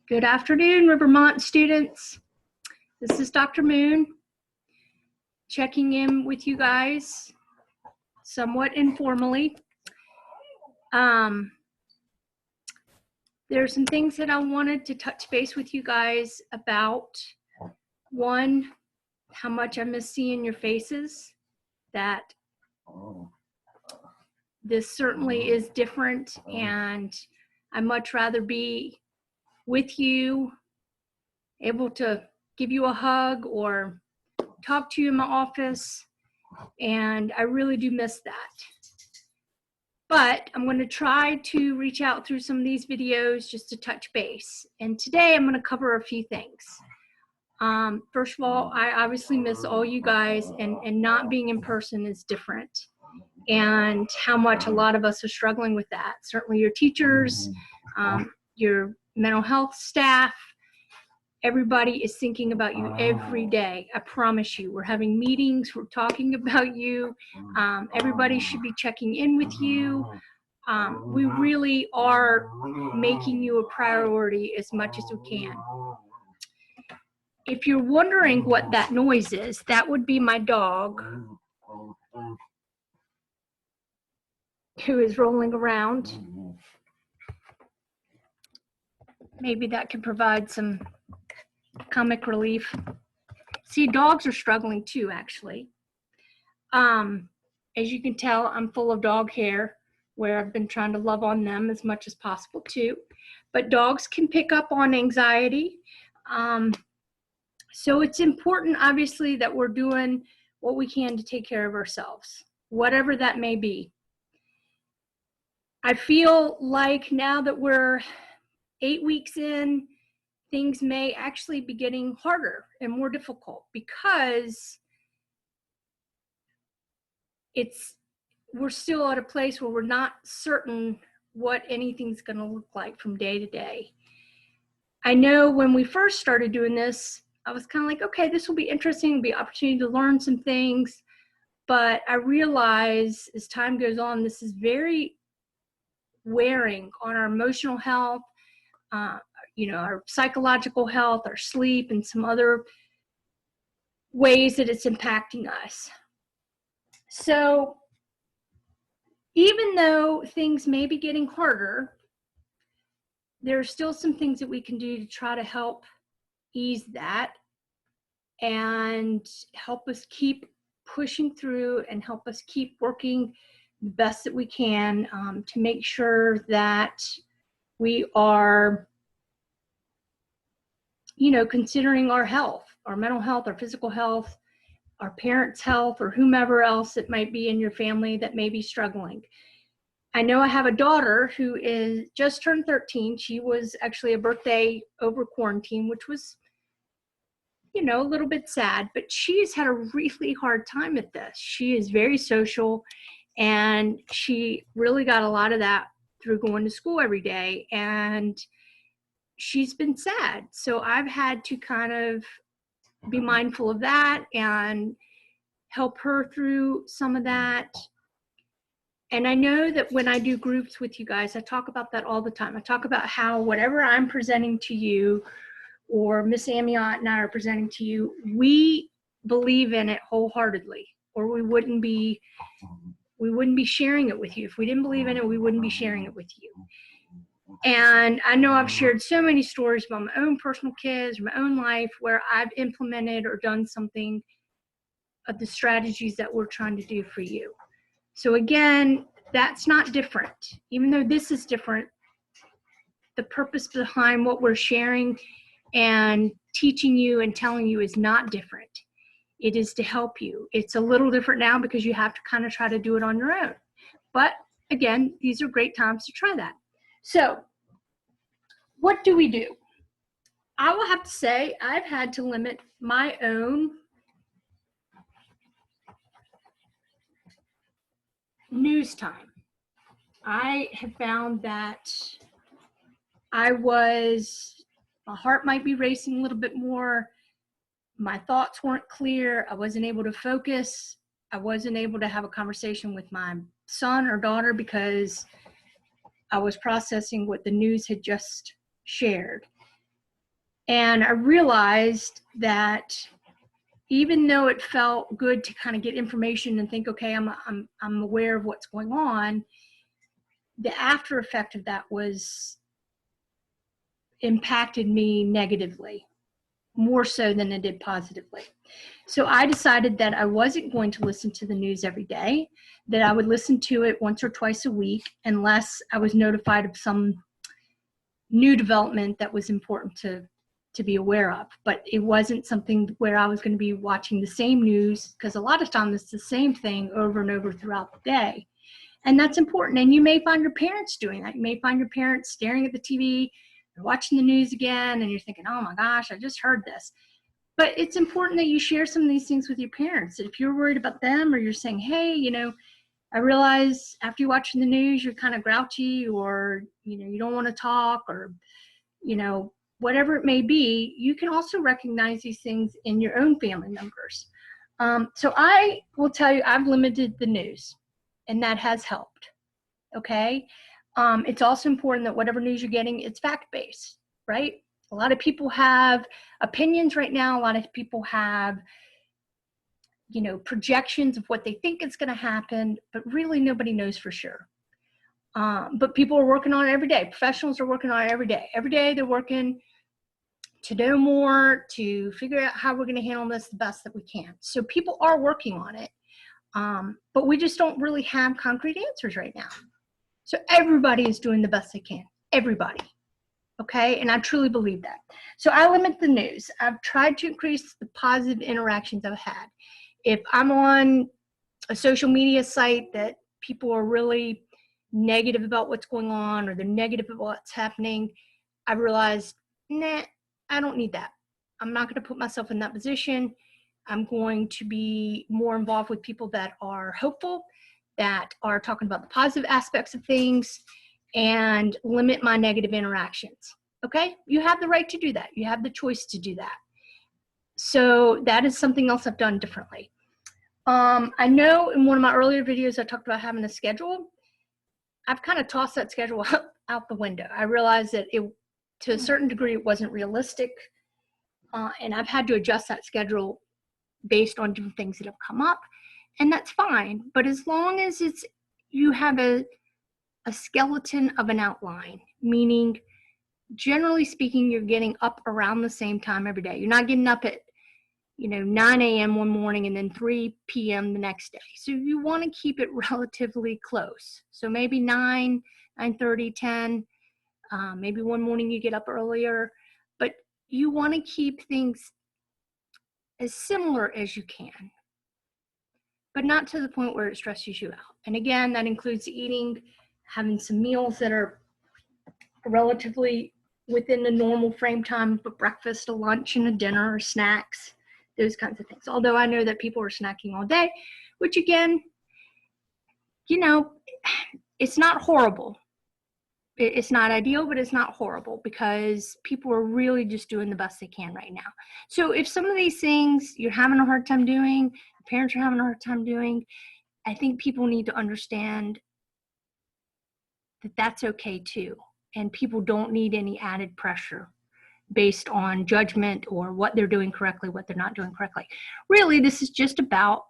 Good afternoon, Rivermont students. This is Dr. Moon checking in with you guys somewhat informally. There are some things that I wanted to touch base with you guys about. One, how much I miss seeing your faces, that this certainly is different, and I'd much rather be with you, able to give you a hug or talk to you in my office, and I really do miss that. But I'm going to try to reach out through some of these videos just to touch base. And today I'm going to cover a few things. First of all, I obviously miss all you guys, and not being in person is different. And how much a lot of us are struggling with that. Certainly your teachers, your mental health staff, everybody is thinking about you every day. I promise you, we're having meetings, we're talking about you. Everybody should be checking in with you. We really are making you a priority as much as we can. If you're wondering what that noise is, that would be my dog who is rolling around. Maybe that could provide some comic relief. See, dogs are struggling too, actually. As you can tell, I'm full of dog hair, where I've been trying to love on them as much as possible too. But dogs can pick up on anxiety. So it's important, obviously, that we're doing what we can to take care of ourselves, whatever that may be. I feel like now that we're 8 weeks in, things may actually be getting harder and more difficult, because we're still at a place where we're not certain what anything's going to look like from day to day. I know when we first started doing this, I was kind of like, okay, this will be interesting, it'll be an opportunity to learn some things. But I realize as time goes on, this is very wearing on our emotional health, our psychological health, our sleep, and some other ways that it's impacting us. So even though things may be getting harder, there are still some things that we can do to try to help ease that and help us keep pushing through and help us keep working the best that we can to make sure that we are, considering our health, our mental health, our physical health, our parents' health, or whomever else it might be in your family that may be struggling. I know I have a daughter who is just turned 13. She was actually a birthday over quarantine, which was, a little bit sad, but she's had a really hard time at this. She is very social, and she really got a lot of that through going to school every day, and she's been sad. So I've had to kind of be mindful of that and help her through some of that. And I know that when I do groups with you guys, I talk about that all the time. I talk about how whatever I'm presenting to you, or Miss Amiot and I are presenting to you, we believe in it wholeheartedly, or we wouldn't be sharing it with you. If we didn't believe in it, we wouldn't be sharing it with you. And I know I've shared so many stories about my own personal kids, my own life, where I've implemented or done something of the strategies that we're trying to do for you. So again, that's not different. Even though this is different, the purpose behind what we're sharing and teaching you and telling you is not different. It is to help you. It's a little different now because you have to kind of try to do it on your own. But again, these are great times to try that. So what do we do? I will have to say I've had to limit my own news time. I have found that my heart might be racing a little bit more. My thoughts weren't clear. I wasn't able to focus. I wasn't able to have a conversation with my son or daughter because I was processing what the news had just shared. And I realized that even though it felt good to kind of get information and think, okay, I'm aware of what's going on, the after effect of that was impacted me negatively, more so than it did positively. So I decided that I wasn't going to listen to the news every day, that I would listen to it once or twice a week, unless I was notified of some new development that was important to be aware of. But it wasn't something where I was going to be watching the same news, because a lot of times it's the same thing over and over throughout the day. And that's important. And you may find your parents doing that. You may find your parents staring at the TV, and watching the news again, and you're thinking, oh my gosh, I just heard this. But it's important that you share some of these things with your parents. If you're worried about them, or you're saying, hey, I realize after you watching the news, you're kind of grouchy, or, you don't want to talk, or, whatever it may be, you can also recognize these things in your own family members. So I will tell you, I've limited the news, and that has helped. Okay. It's also important that whatever news you're getting, it's fact-based, right? A lot of people have opinions right now. A lot of people have, projections of what they think is going to happen, but really nobody knows for sure. But people are working on it every day. Professionals are working on it every day. Every day they're working to know more, to figure out how we're going to handle this the best that we can. So people are working on it, but we just don't really have concrete answers right now. So everybody is doing the best they can. Everybody. Okay, and I truly believe that. So I limit the news. I've tried to increase the positive interactions I've had. If I'm on a social media site that people are really negative about what's going on, or they're negative about what's happening, I've realized, nah, I don't need that. I'm not going to put myself in that position. I'm going to be more involved with people that are hopeful, that are talking about the positive aspects of things, and limit my negative interactions. Okay? You have the right to do that. You have the choice to do that. So that is something else I've done differently. I know in one of my earlier videos I talked about having a schedule. I've kind of tossed that schedule out the window. I realized that to a certain degree it wasn't realistic, and I've had to adjust that schedule based on different things that have come up, and that's fine. But as long as you have a skeleton of an outline, meaning generally speaking, you're getting up around the same time every day. You're not getting up at 9 a.m. one morning and then 3 p.m. the next day. So you want to keep it relatively close. So maybe 9, 9:30, 10. Maybe one morning you get up earlier, but you want to keep things as similar as you can, but not to the point where it stresses you out. And again, that includes eating, having some meals that are relatively within the normal frame time, but breakfast, a lunch, and a dinner, or snacks, those kinds of things. Although I know that people are snacking all day, which again, it's not horrible. It's not ideal, but it's not horrible, because people are really just doing the best they can right now. So if some of these things you're having a hard time doing, parents are having a hard time doing, I think people need to understand that that's okay too. And people don't need any added pressure based on judgment or what they're doing correctly, what they're not doing correctly. Really, this is just about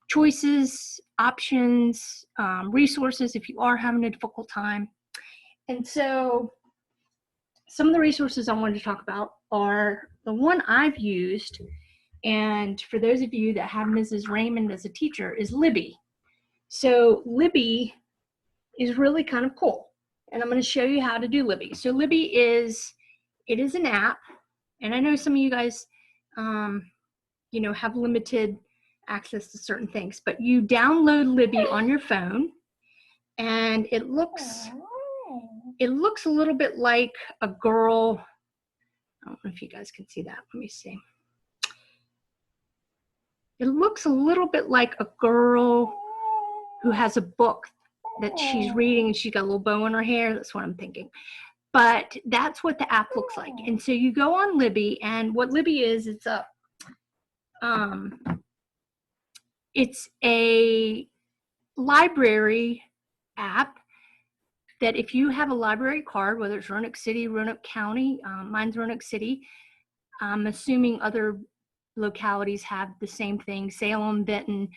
choices, options, resources if you are having a difficult time. And so some of the resources I wanted to talk about are the one I've used, and for those of you that have Mrs. Raymond as a teacher, is Libby. So Libby is really kind of cool, and I'm going to show you how to do Libby. So Libby is an app, and I know some of you guys have limited access to certain things, but you download Libby on your phone, and it looks a little bit like a girl. I don't know if you guys can see that. Let me see. It looks a little bit like a girl who has a book that she's reading, and she's got a little bow in her hair. That's what I'm thinking. But that's what the app looks like. And so you go on Libby, and what Libby is, it's a library app that if you have a library card, whether it's Roanoke City, Roanoke County, mine's Roanoke City, I'm assuming other localities have the same thing, Salem, Benton,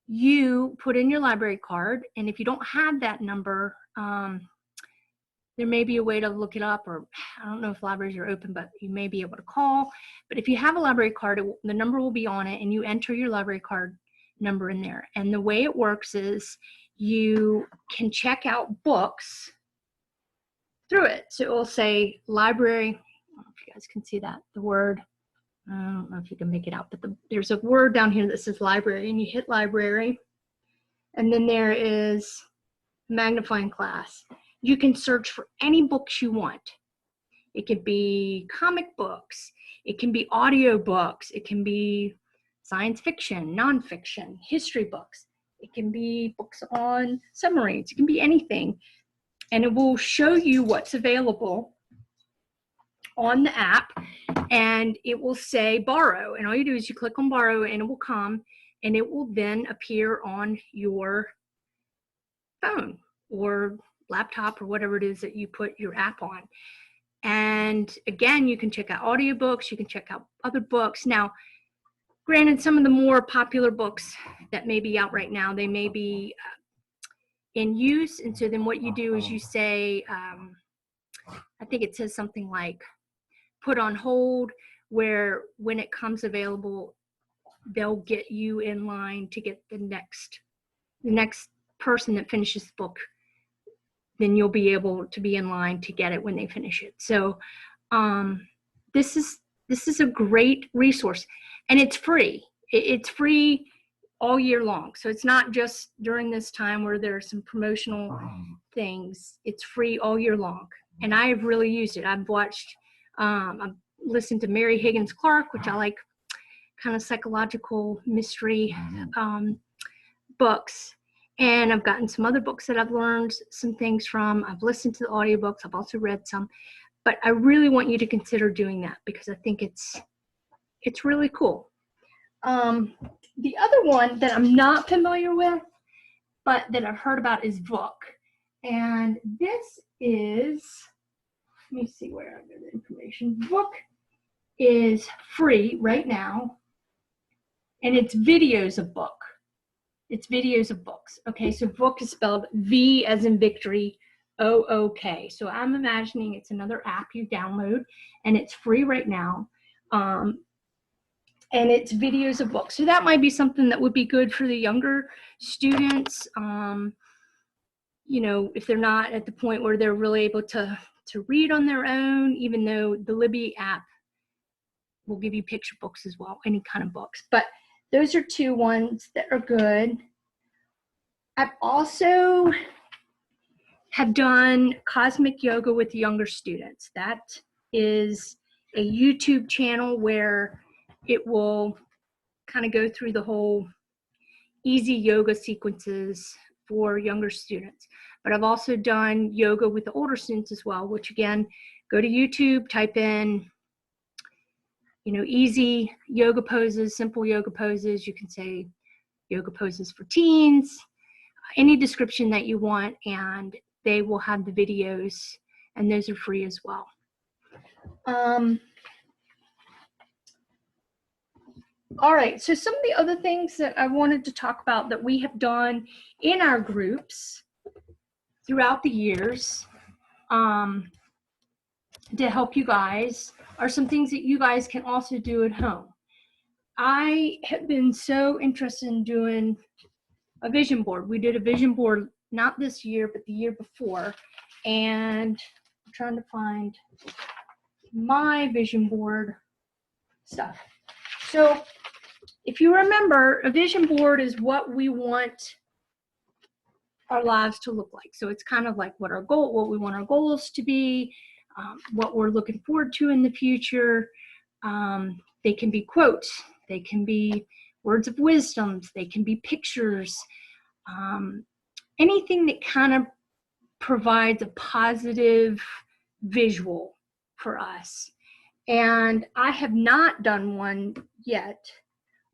you put in your library card, and if you don't have that number, there may be a way to look it up, or I don't know if libraries are open, but you may be able to call. But if you have a library card, the number will be on it, and you enter your library card number in there. And the way it works is you can check out books through it. So it will say library. I don't know if you guys can see that, the word. I don't know if you can make it out, but there's a word down here that says library, and you hit library, and then there is magnifying glass. You can search for any books you want. It could be comic books, it can be audio books, it can be science fiction, nonfiction, history books, it can be books on submarines, it can be anything. And it will show you what's available on the app, and it will say borrow. And all you do is you click on borrow, and it will come, and it will then appear on your phone or laptop or whatever it is that you put your app on. And again, you can check out audiobooks, you can check out other books. Now, granted, some of the more popular books that may be out right now, they may be in use. And so then what you do is you say, I think it says something like put on hold, where when it comes available, they'll get you in line to get the next person that finishes the book. Then you'll be able to be in line to get it when they finish it. So this is a great resource, and it's free. It's free all year long. So it's not just during this time where there are some promotional things. It's free all year long, and I have really used it. I've watched, I've listened to Mary Higgins Clark, which I like, kind of psychological mystery books. And I've gotten some other books that I've learned some things from. I've listened to the audiobooks. I've also read some. But I really want you to consider doing that, because I think it's really cool. The other one that I'm not familiar with, but that I've heard about, is Book. And this is, let me see where I got the information. Book is free right now, and it's videos of book. It's videos of books. Okay, so book is spelled V as in victory, O-O-K. So I'm imagining it's another app you download, and it's free right now. And it's videos of books. So that might be something that would be good for the younger students. You know, if they're not at the point where they're really able to read on their own, even though the Libby app will give you picture books as well, any kind of books. But those are two ones that are good. I've also have done cosmic yoga with younger students. That is a YouTube channel where it will kind of go through the whole easy yoga sequences for younger students. But I've also done yoga with the older students as well, which again, go to YouTube, type in, you know, easy yoga poses, simple yoga poses. You can say yoga poses for teens, any description that you want, and they will have the videos, and those are free as well. All right, so some of the other things that I wanted to talk about that we have done in our groups throughout the years to help you guys are some things that you guys can also do at home. I have been so interested in doing a vision board. We did a vision board not this year, but the year before, and I'm trying to find my vision board stuff. So if you remember, a vision board is what we want our lives to look like. So it's kind of like what we want our goals to be, what we're looking forward to in the future. They can be quotes, they can be words of wisdom, they can be pictures, anything that kind of provides a positive visual for us. And I have not done one yet,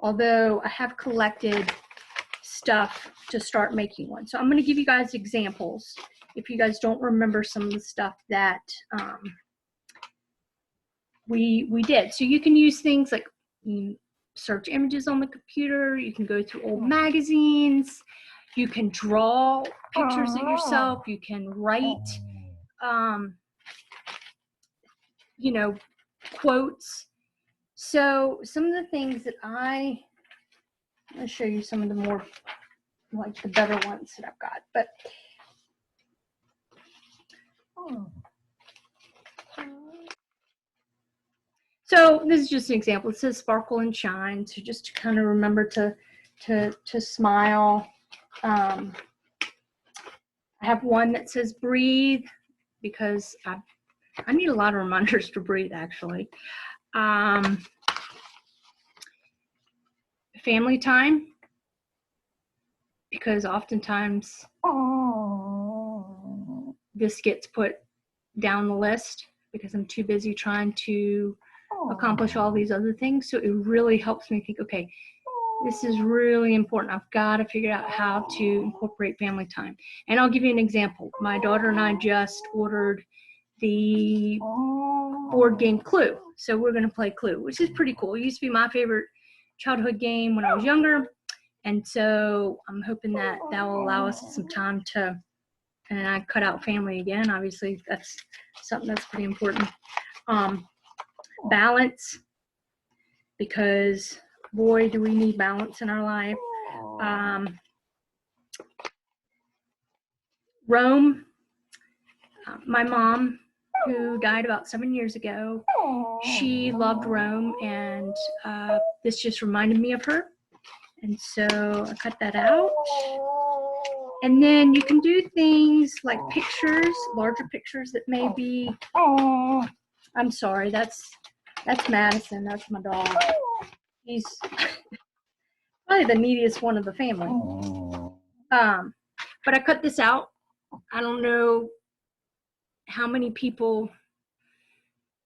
although I have collected stuff to start making one. So I'm going to give you guys examples. if you guys don't remember some of the stuff that we did. So you can use things like search images on the computer. You can go through old magazines. You can draw pictures of yourself. You can write, quotes. So some of the things that I'm going to show you some of the more, like the better ones that I've got. But so this is just an example. It says sparkle and shine. So just to kind of remember to smile. I have one that says breathe, because I need a lot of reminders to breathe, actually. Family time, because oftentimes this gets put down the list because I'm too busy trying to accomplish all these other things. So it really helps me think, okay, this is really important. I've got to figure out how to incorporate family time. And I'll give you an example. My daughter and I just ordered the board game Clue. So we're going to play Clue, which is pretty cool. It used to be my favorite childhood game when I was younger. And so I'm hoping that will allow us some time to, and I cut out family again. Obviously, that's something that's pretty important. Balance, because boy, do we need balance in our life. Rome, my mom, who died about 7 years ago, she loved Rome, and this just reminded me of her. And so I cut that out. And then you can do things like pictures, larger pictures that may be, I'm sorry, that's Madison, that's my dog. He's probably the neediest one of the family. But I cut this out. I don't know how many people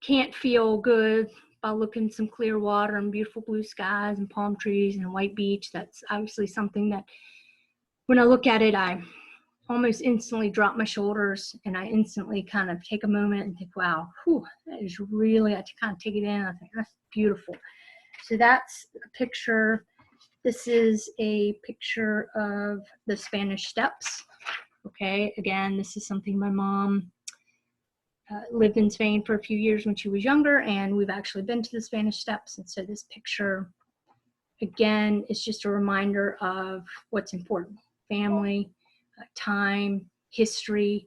can't feel good by looking at some clear water and beautiful blue skies and palm trees and a white beach. That's obviously something that when I look at it, I almost instantly drop my shoulders, and I instantly kind of take a moment and think, wow, that is really, I kind of take it in. I think that's beautiful. So that's a picture. This is a picture of the Spanish Steps. Okay, again, this is something my mom lived in Spain for a few years when she was younger, and we've actually been to the Spanish Steps. And so this picture, again, is just a reminder of what's important: family, time, history,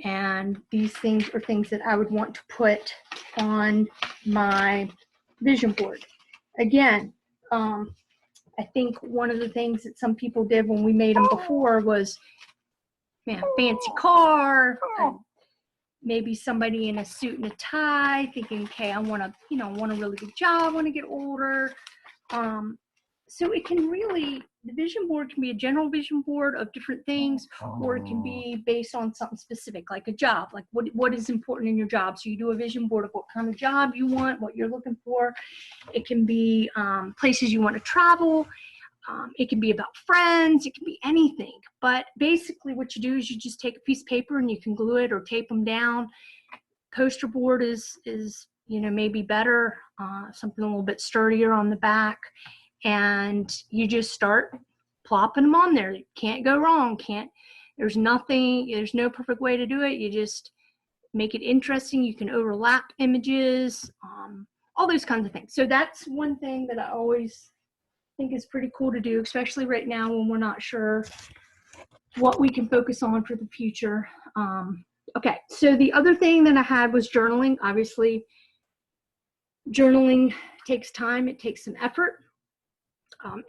and these things are things that I would want to put on my vision board. Again, I think one of the things that some people did when we made them before was, fancy car, maybe somebody in a suit and a tie thinking, okay, I want a really good job, I want to get older. So it can really, the vision board can be a general vision board of different things, or it can be based on something specific, like a job, like what is important in your job. So you do a vision board of what kind of job you want, what you're looking for. It can be places you want to travel. It can be about friends. It can be anything. But basically what you do is you just take a piece of paper and you can glue it or tape them down. Poster board is maybe better, something a little bit sturdier on the back. And you just start plopping them on there. You can't go wrong. There's no perfect way to do it. You just make it interesting. You can overlap images, all those kinds of things. So that's one thing that I always think is pretty cool to do, especially right now when we're not sure what we can focus on for the future. Okay, so the other thing that I had was journaling. Obviously, journaling takes time. It takes some effort.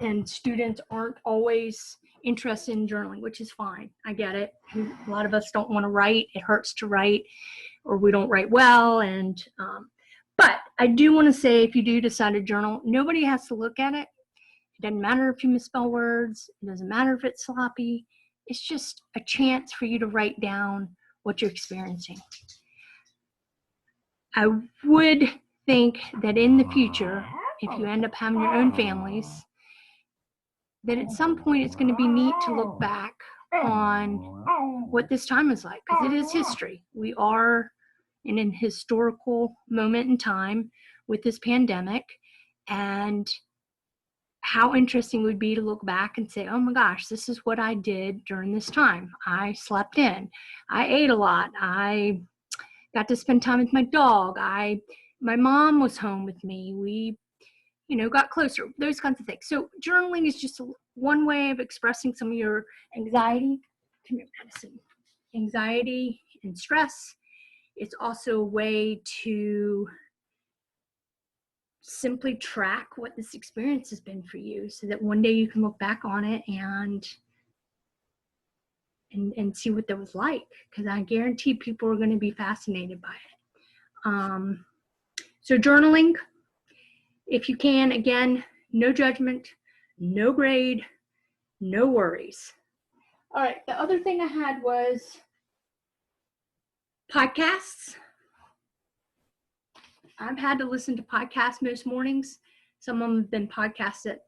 And students aren't always interested in journaling, which is fine. I get it. A lot of us don't want to write. It hurts to write, or we don't write well. And but I do want to say, if you do decide to journal, nobody has to look at it. It doesn't matter if you misspell words. It doesn't matter if it's sloppy. It's just a chance for you to write down what you're experiencing. I would think that in the future, if you end up having your own families, that at some point it's going to be neat to look back on what this time is like, because it is history. We are in an historical moment in time with this pandemic, and how interesting it would be to look back and say, oh my gosh, this is what I did during this time. I slept in, I ate a lot, I got to spend time with my dog, my mom was home with me, we got closer, those kinds of things. So journaling is just one way of expressing some of your anxiety, anxiety and stress. It's also a way to simply track what this experience has been for you, so that one day you can look back on it and see what that was like, because I guarantee people are going to be fascinated by it. So journaling, if you can, again, no judgment, no grade, no worries. All right, the other thing I had was podcasts. I've had to listen to podcasts most mornings. Some of them have been podcasts that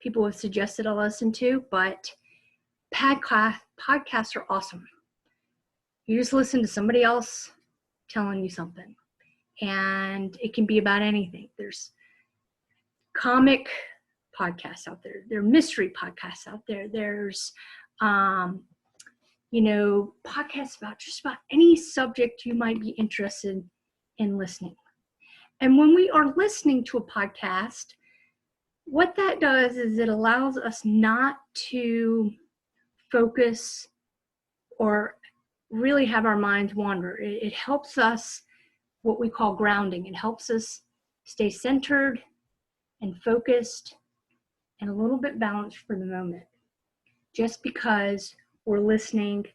people have suggested I listen to, but podcasts are awesome. You just listen to somebody else telling you something, and it can be about anything. There's comic podcasts out there. There are mystery podcasts out there. There's, podcasts about just about any subject you might be interested in listening. And when we are listening to a podcast, what that does is it allows us not to focus or really have our minds wander. It helps us, what we call grounding. It helps us stay centered and focused and a little bit balanced for the moment. Just because we're listening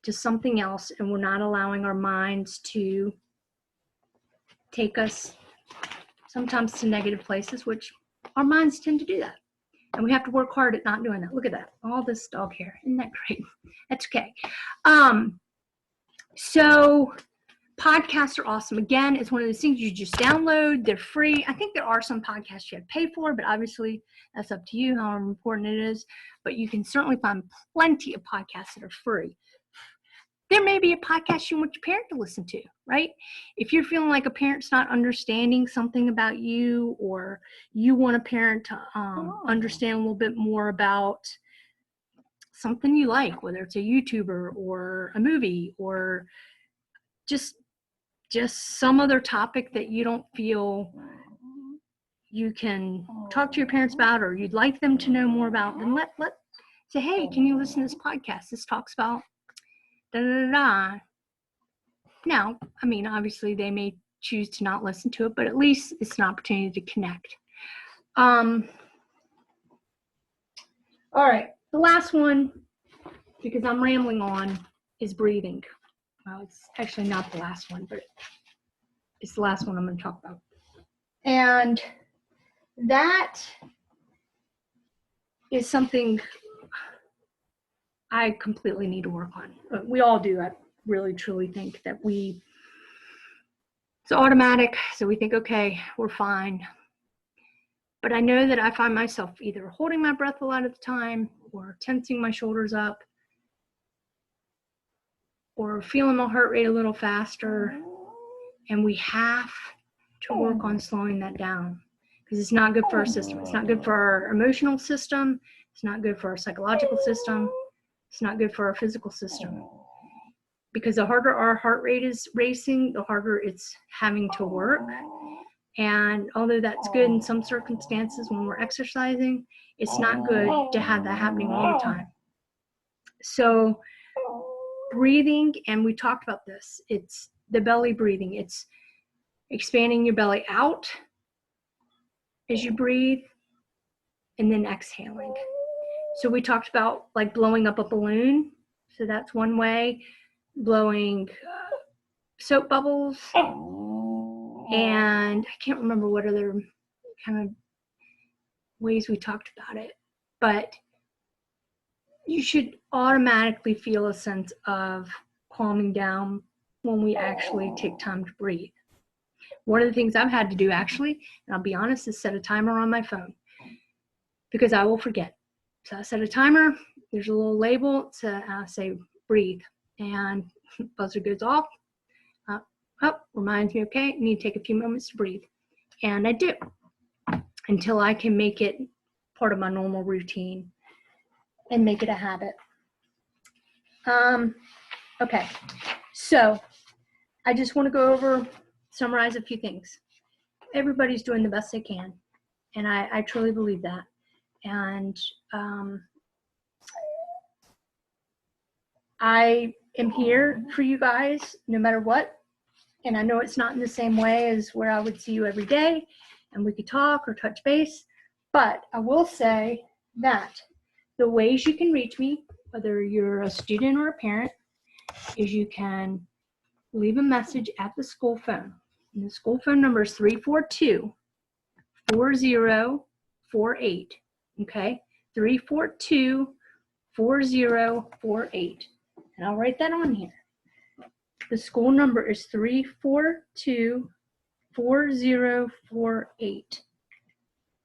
to something else and we're not allowing our minds to take us sometimes to negative places, which our minds tend to do that. And we have to work hard at not doing that. Look at that. All this dog hair. Isn't that great? That's okay. So podcasts are awesome. Again, it's one of those things you just download. They're free. I think there are some podcasts you have to pay for, but obviously that's up to you how important it is. But you can certainly find plenty of podcasts that are free. There may be a podcast you want your parent to listen to, right? If you're feeling like a parent's not understanding something about you, or you want a parent to understand a little bit more about something you like, whether it's a YouTuber or a movie or just some other topic that you don't feel you can talk to your parents about, or you'd like them to know more about, then let say, hey, can you listen to this podcast? This talks about da da da da. Now, I mean, obviously they may choose to not listen to it, but at least it's an opportunity to connect. All right, the last one, because I'm rambling on, is breathing. Well, it's actually not the last one, but it's the last one I'm going to talk about. And that is something I completely need to work on. We all do. I really, truly think that it's automatic. So we think, okay, we're fine. But I know that I find myself either holding my breath a lot of the time, or tensing my shoulders up, or feeling my heart rate a little faster. And we have to work on slowing that down, because it's not good for our system. It's not good for our emotional system. It's not good for our psychological system. It's not good for our physical system. Because the harder our heart rate is racing, the harder it's having to work. And although that's good in some circumstances when we're exercising, it's not good to have that happening all the time. So breathing, and we talked about this, it's the belly breathing. It's expanding your belly out as you breathe, and then exhaling. So we talked about like blowing up a balloon. So that's one way. Blowing soap bubbles. And I can't remember what other kind of ways we talked about it. But you should automatically feel a sense of calming down when we actually take time to breathe. One of the things I've had to do, actually, and I'll be honest, is set a timer on my phone, because I will forget. So I set a timer, there's a little label to say breathe, and buzzer goes off. Reminds me, okay, I need to take a few moments to breathe. And I do, until I can make it part of my normal routine and make it a habit. Okay, so I just want to summarize a few things. Everybody's doing the best they can, and I truly believe that. And I am here for you guys no matter what. And I know it's not in the same way as where I would see you every day and we could talk or touch base, but I will say that the ways you can reach me, whether you're a student or a parent, is you can leave a message at the school phone. And the school phone number is 342-4048, okay? 342-4048. And I'll write that on here. The school number is 342-4048.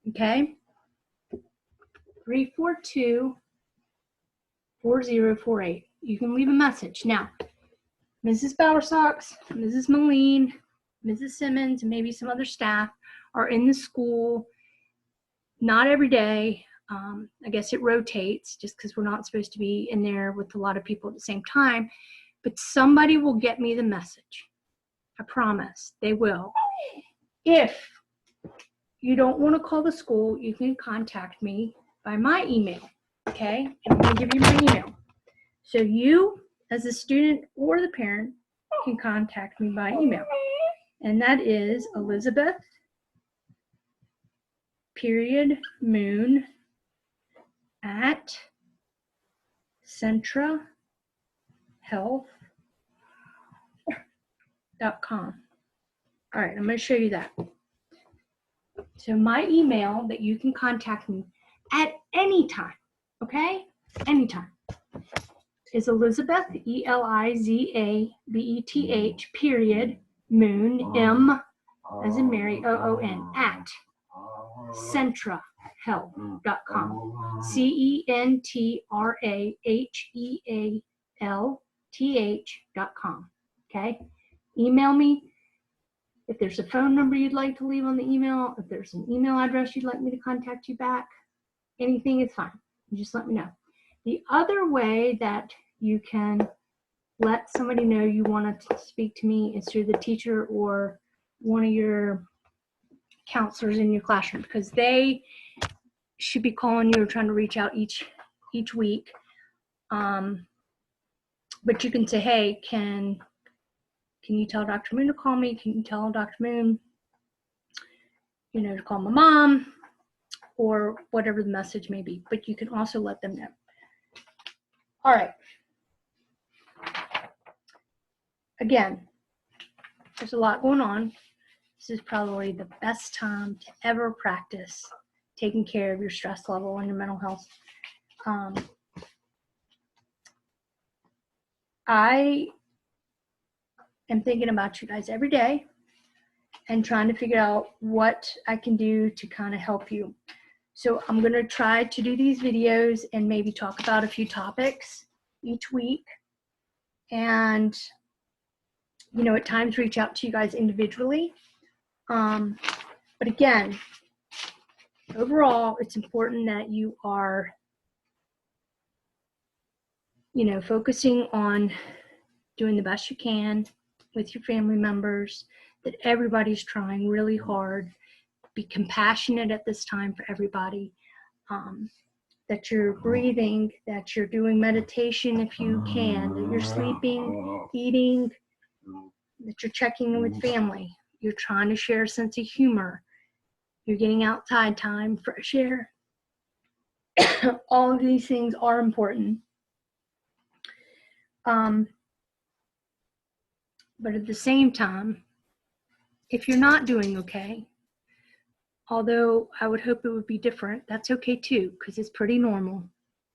Okay? 342-4048. You can leave a message. Now, Mrs. Bowersox, Mrs. Moline, Mrs. Simmons, and maybe some other staff are in the school, not every day. I guess it rotates just because we're not supposed to be in there with a lot of people at the same time. But somebody will get me the message. I promise they will. If you don't want to call the school, you can contact me by my email, okay? And I'm going to give you my email. So you, as a student or the parent, can contact me by email. And that is Elizabeth.Moon@centrahealth.com. All right, I'm going to show you that. So my email that you can contact me at any time, okay? Anytime, is Elizabeth, ELIZABETH, period, Moon, M as in Mary, OON, at centrahealth.com. CENTRAHEALTH.com. Okay? Email me. If there's a phone number you'd like to leave on the email, if there's an email address you'd like me to contact you back, anything is fine. You just let me know. The other way that you can let somebody know you want to speak to me is through the teacher or one of your counselors in your classroom, because they should be calling you or trying to reach out each week. But you can say, hey, can you tell Dr. Moon to call me? Can you tell Dr. Moon, to call my mom, or whatever the message may be. But you can also let them know. All right. Again, there's a lot going on. This is probably the best time to ever practice taking care of your stress level and your mental health. I am thinking about you guys every day and trying to figure out what I can do to kind of help you. So I'm going to try to do these videos and maybe talk about a few topics each week. And, at times reach out to you guys individually. But again, overall, it's important that you are, focusing on doing the best you can with your family members, that everybody's trying really hard. Be compassionate at this time for everybody, that you're breathing, that you're doing meditation if you can, that you're sleeping, eating, that you're checking in with family. You're trying to share a sense of humor. You're getting outside time, fresh air. All of these things are important. But at the same time, if you're not doing okay, although I would hope it would be different, that's okay too, because it's pretty normal.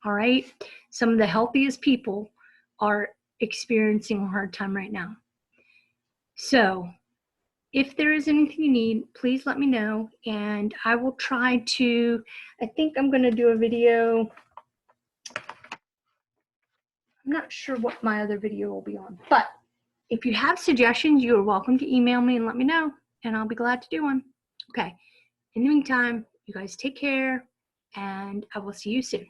All right? Some of the healthiest people are experiencing a hard time right now. So if there is anything you need, please let me know, and I will try to, I think I'm going to do a video I'm not sure what my other video will be on, but if you have suggestions, you are welcome to email me and let me know, and I'll be glad to do one. Okay. In the meantime, you guys take care, and I will see you soon.